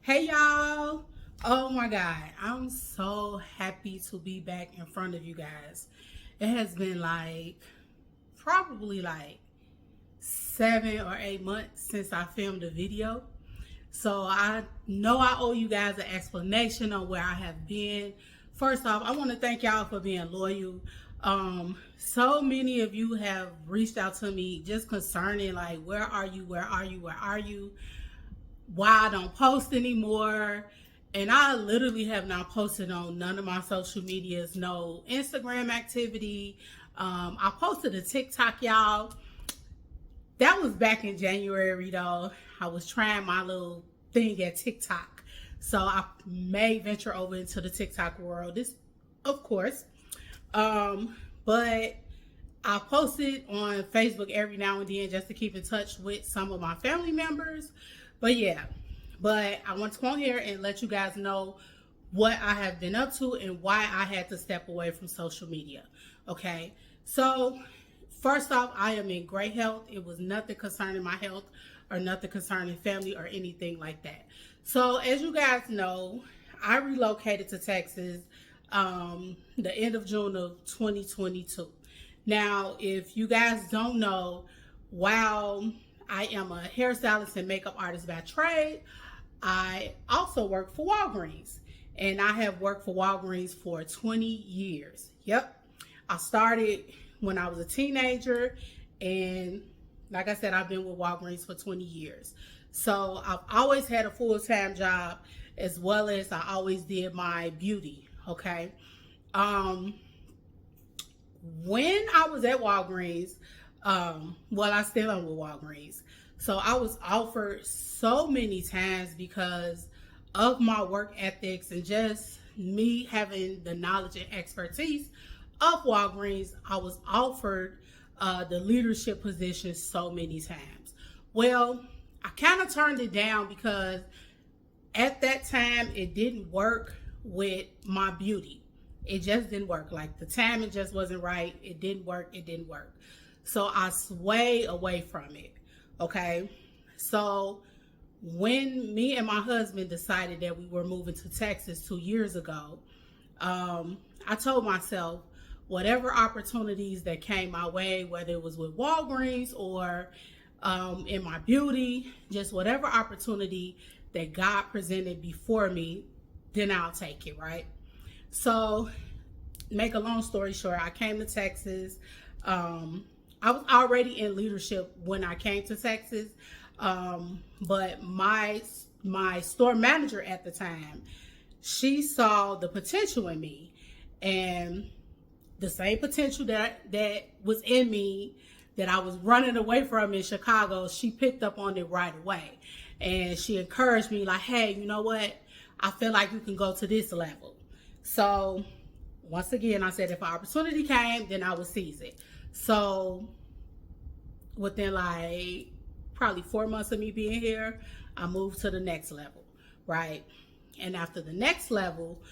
Hey y'all. Oh my God. I'm so happy to be back in front of you guys. It has been probably 7 or 8 months since I filmed a video. So I know I owe you guys an explanation on where I have been. First off, I want to thank y'all for being loyal. So many of you have reached out to me just concerning where are you, where are you, where are you? Why I don't post anymore. And I literally have not posted on none of my social medias, no Instagram activity. I posted a TikTok, y'all. That was back in January though. I was trying my little thing at TikTok. So I may venture over into the TikTok world, this of course. But I posted on Facebook every now and then just to keep in touch with some of my family members. But yeah, I want to come on here and let you guys know what I have been up to and why I had to step away from social media. Okay, so first off, I am in great health. It was nothing concerning my health or nothing concerning family or anything like that. So as you guys know, I relocated to Texas the end of June of 2022. Now, if you guys don't know, while I am a hairstylist and makeup artist by trade, I also work for Walgreens. And I have worked for Walgreens for 20 years. Yep. I started when I was a teenager. And like I said, I've been with Walgreens for 20 years. So I've always had a full-time job as well as I always did my beauty. Okay. When I was at Walgreens, I still am with Walgreens. So I was offered so many times because of my work ethics and just me having the knowledge and expertise of Walgreens. I was offered the leadership position so many times. Well, I kind of turned it down because at that time it didn't work with my beauty. It just didn't work. Like the timing just wasn't right. It didn't work. So I swayed away from it. Okay. So when me and my husband decided that we were moving to Texas 2 years ago, I told myself whatever opportunities that came my way, whether it was with Walgreens or in my beauty, just whatever opportunity that God presented before me, then I'll take it, right? So, make a long story short, I came to Texas. I was already in leadership when I came to Texas, but my store manager at the time, she saw the potential in me, and the same potential that was in me that I was running away from in Chicago, she picked up on it right away, and she encouraged me like, "Hey, you know what? I feel like you can go to this level." So once again, I said if an opportunity came, then I would seize it. So within probably 4 months of me being here, I moved to the next level, right? And after the next level,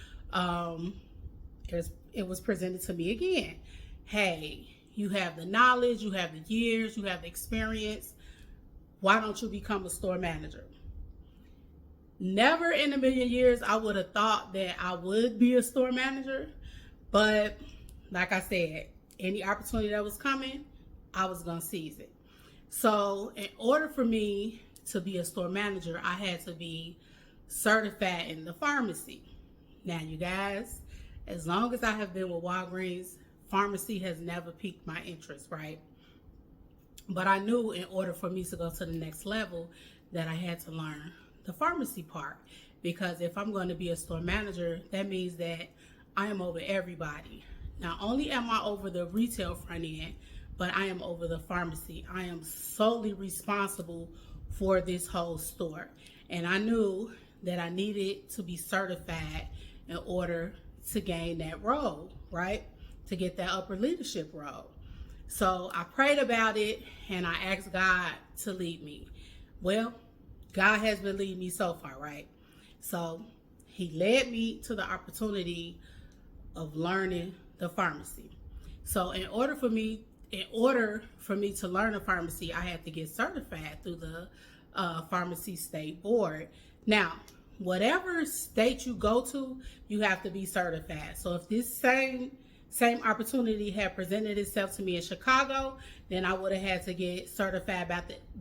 it was presented to me again. Hey, you have the knowledge, you have the years, you have the experience. Why don't you become a store manager? Never in a million years I would have thought that I would be a store manager, but like I said, any opportunity that was coming, I was gonna seize it. So in order for me to be a store manager, I had to be certified in the pharmacy. Now you guys, as long as I have been with Walgreens, pharmacy has never piqued my interest, right? But I knew in order for me to go to the next level that I had to learn the pharmacy part, because if I'm going to be a store manager, that means that I am over everybody. Not only am I over the retail front end, but I am over the pharmacy. I am solely responsible for this whole store. And I knew that I needed to be certified in order to gain that role, right? To get that upper leadership role. So I prayed about it and I asked God to lead me. Well, God has been leading me so far, right? So he led me to the opportunity of learning the pharmacy. So in order for me to learn the pharmacy, I had to get certified through the Pharmacy State Board. Now, whatever state you go to, you have to be certified. So if this same opportunity had presented itself to me in Chicago, then I would have had to get certified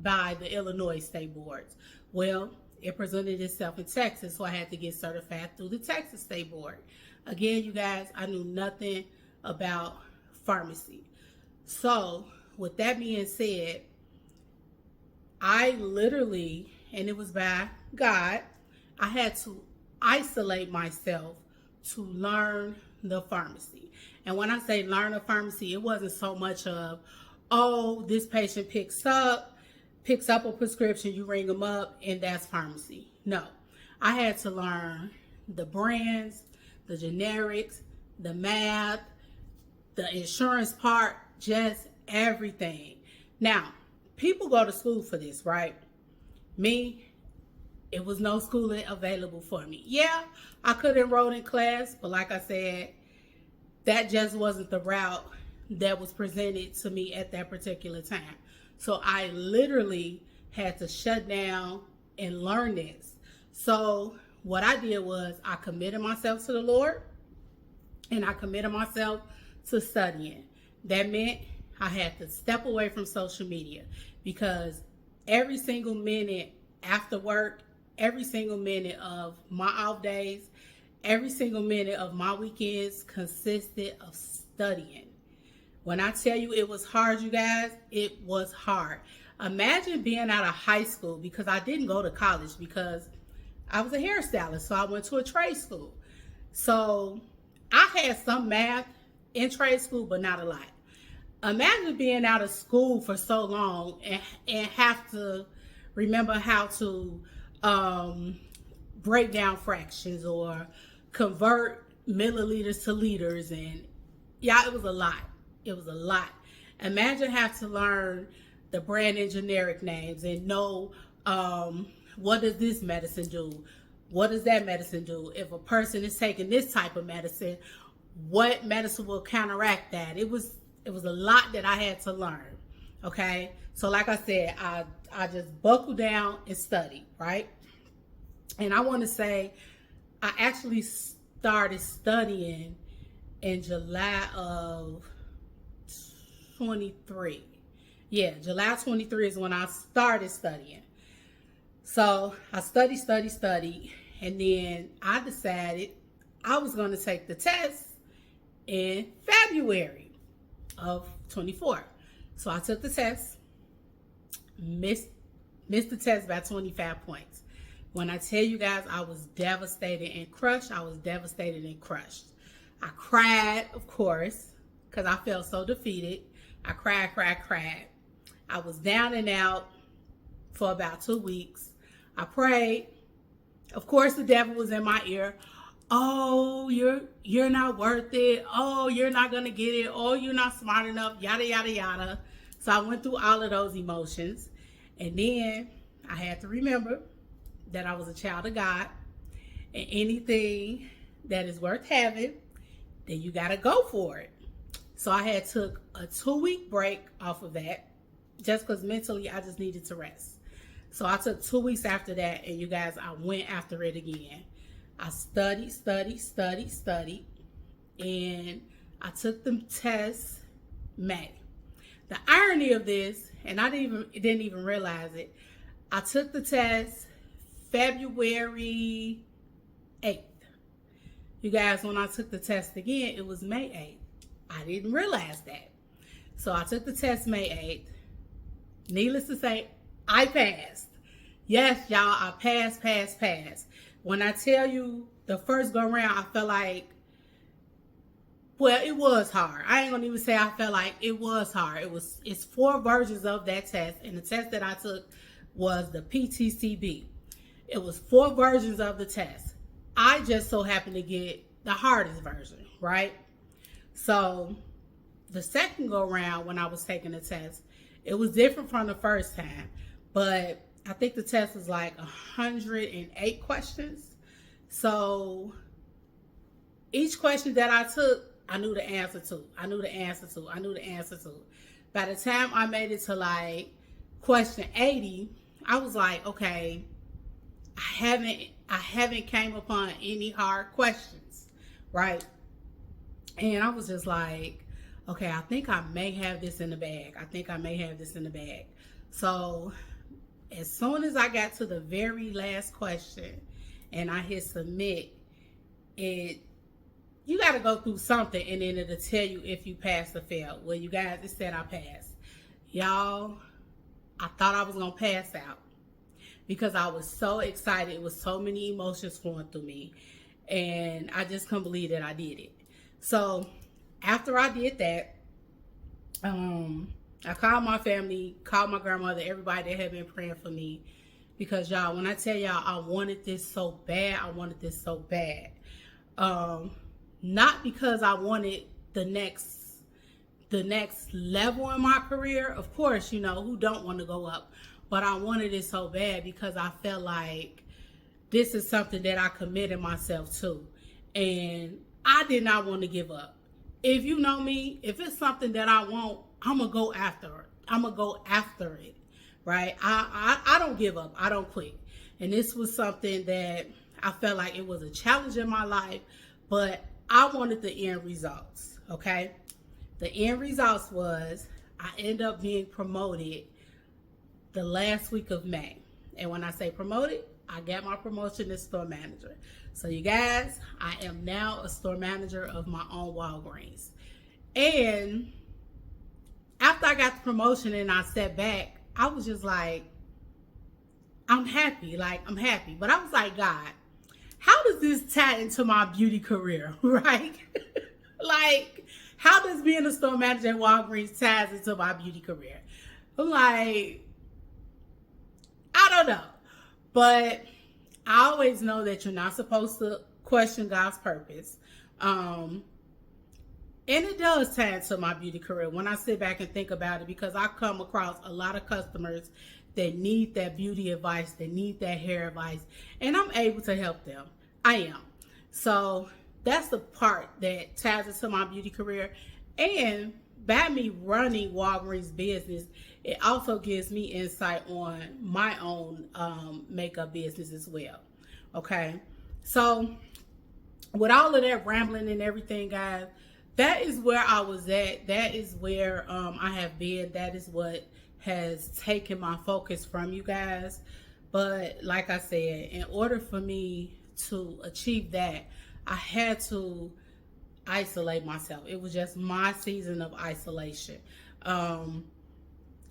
by the Illinois State Boards. Well, it presented itself in Texas, so I had to get certified through the Texas State Board. Again, you guys, I knew nothing about pharmacy. So with that being said, I literally, and it was by God, I had to isolate myself to learn the pharmacy. And when I say learn the pharmacy, it wasn't so much of, oh, this patient picks up a prescription, you ring them up, and that's pharmacy. No, I had to learn the brands, the generics, the math, the insurance part, just everything. Now, people go to school for this, right? Me, it was no schooling available for me. Yeah, I could enroll in class, but like I said, that just wasn't the route that was presented to me at that particular time. So I literally had to shut down and learn this. So what I did was I committed myself to the Lord, and I committed myself to studying. That meant I had to step away from social media, because every single minute after work, every single minute of my off days, every single minute of my weekends consisted of studying. When I tell you it was hard, you guys, it was hard. Imagine being out of high school, because I didn't go to college because I was a hairstylist, so I went to a trade school. So I had some math in trade school, but not a lot. Imagine being out of school for so long and have to remember how to break down fractions or convert milliliters to liters, and yeah, it was a lot. It was a lot. Imagine having to learn the brand and generic names and know what does this medicine do? What does that medicine do? If a person is taking this type of medicine, what medicine will counteract that? It was a lot that I had to learn. Okay, so like I said, I just buckled down and studied, right? And I want to say I actually started studying in July of 23. Yeah, July 23 is when I started studying. So I studied, and then I decided I was going to take the test in February of 24. So I took the test, missed the test by 25 points. When I tell you guys I was devastated and crushed, I was devastated and crushed. I cried, of course, because I felt so defeated. I cried. I was down and out for about 2 weeks. I prayed. Of course, the devil was in my ear. Oh, you're not worth it. Oh, you're not going to get it. Oh, you're not smart enough. Yada, yada, yada. So I went through all of those emotions. And then I had to remember that I was a child of God. And anything that is worth having, then you got to go for it. So I had took a 2-week break off of that, just because mentally I just needed to rest. So I took 2 weeks after that, and you guys, I went after it again. I studied, and I took the test May. The irony of this, and I didn't even realize it, I took the test February 8th. You guys, when I took the test again, it was May 8th. I didn't realize that. So I took the test May 8th. Needless to say, I passed. Yes, y'all, I passed. When I tell you the first go round, I felt like, well, it was hard. I ain't gonna even say I felt like it was hard. It's 4 versions of that test, and the test that I took was the PTCB. It was 4 versions of the test. I just so happened to get the hardest version, right? So the second go round, when I was taking the test, it was different from the first time, but I think the test was like 108 questions. So each question that I took, I knew the answer to. By the time I made it to like question 80, I was like, okay, I haven't I haven't came upon any hard questions, right? And I was just like, okay, I think I may have this in the bag. I think I may have this in the bag. So as soon as I got to the very last question and I hit submit, it you got to go through something and then it'll tell you if you passed or failed. Well, you guys, it said I passed. Y'all, I thought I was going to pass out because I was so excited. It was so many emotions flowing through me. And I just couldn't believe that I did it. So after I did that, I called my family, called my grandmother, everybody that had been praying for me. Because y'all, when I tell y'all I wanted this so bad, I wanted this so bad. Not because I wanted the next level in my career. Of course, you know, who don't want to go up? But I wanted it so bad because I felt like this is something that I committed myself to. And I did not want to give up. If you know me, if it's something that I want, I'm going to go after it. I'm going to go after it, right? I don't give up. I don't quit. And this was something that I felt like it was a challenge in my life, but I wanted the end results, okay? The end results was I ended up being promoted the last week of May. And when I say promoted, I got my promotion as store manager. So you guys, I am now a store manager of my own Walgreens. And after I got the promotion and I sat back, I was just like, I'm happy. I'm happy. But I was like, God, how does this tie into my beauty career, right? Like, how does being a store manager at Walgreens ties into my beauty career? I'm like, I don't know. But I always know that you're not supposed to question God's purpose. And it does tie into my beauty career when I sit back and think about it, because I come across a lot of customers that need that beauty advice, that need that hair advice, and I'm able to help them. I am. So that's the part that ties into my beauty career. And by me running Walgreens business, it also gives me insight on my own makeup business as well. Okay. So with all of that rambling and everything, guys, that is where I was at. That is where I have been. That is what has taken my focus from you guys. But like I said, in order for me to achieve that, I had to isolate myself. It was just my season of isolation.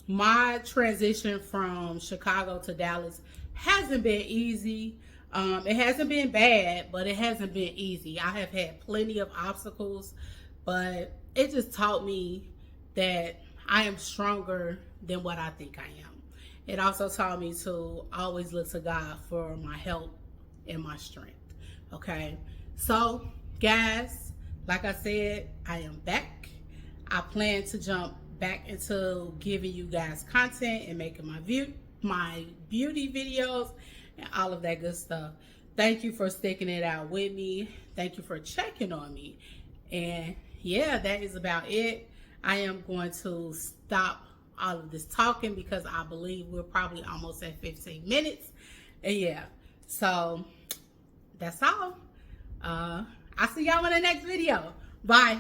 My transition from Chicago to Dallas hasn't been easy. It hasn't been bad, but it hasn't been easy. I have had plenty of obstacles, but it just taught me that I am stronger than what I think I am. It also taught me to always look to God for my help and my strength. Okay, so guys, like I said, I am back. I plan to jump back into giving you guys content and making my beauty videos and all of that good stuff. Thank you for sticking it out with me. Thank you for checking on me. And yeah, that is about it. I am going to stop all of this talking because I believe we're probably almost at 15 minutes. And yeah, so that's all. I'll see y'all in the next video. Bye.